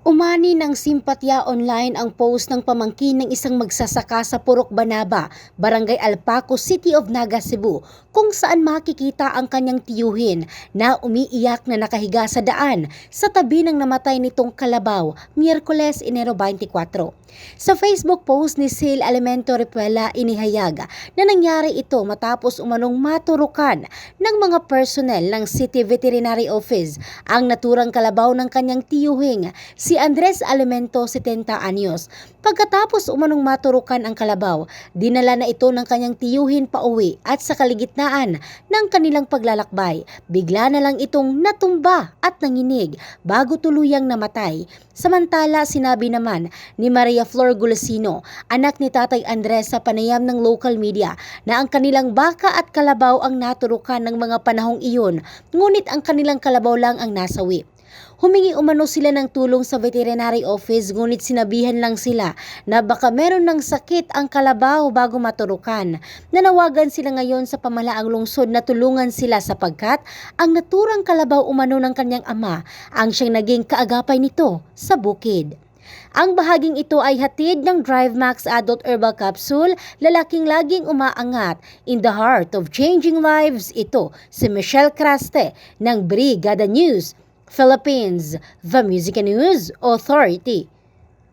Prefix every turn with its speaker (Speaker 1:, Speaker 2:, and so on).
Speaker 1: Umani ng simpatya online ang post ng pamangkin ng isang magsasaka sa Purok Banaba, Barangay Alpaco, City of Naga, Cebu, kung saan makikita ang kanyang tiyuhin na umiiyak na nakahiga sa daan sa tabi ng namatay nitong kalabaw, Miyerkules, Enero 24. Sa Facebook post ni Sil Alimento Ripuela, inihayag na nangyari ito matapos umanong maturukan ng mga personnel ng City Veterinary Office ang naturang kalabaw ng kanyang tiyuhing si Andres Alimento, 70 anyos. Pagkatapos umanong maturukan ang kalabaw, dinala na ito ng kanyang tiyuhin pauwi at sa kaligitnaan ng kanilang paglalakbay, bigla na lang itong natumba at nanginig bago tuluyang namatay. Samantala, sinabi naman ni Maria Flor Golosino, anak ni Tatay Andres, sa panayam ng local media na ang kanilang baka at kalabaw ang naturukan ng mga panahong iyon, ngunit ang kanilang kalabaw lang ang nasawi. Humingi umano sila ng tulong sa veterinary office, ngunit sinabihan lang sila na baka meron ng sakit ang kalabaw bago maturukan. Nanawagan sila ngayon sa pamahalaang lungsod na tulungan sila sapagkat ang naturang kalabaw umano ng kanyang ama ang siyang naging kaagapay nito sa bukid. Ang bahaging ito ay hatid ng Drive Max Adult Herbal Capsule, lalaking laging umaangat. In the heart of changing lives, ito si Michelle Craste ng Brigada News Philippines, the Music News Authority.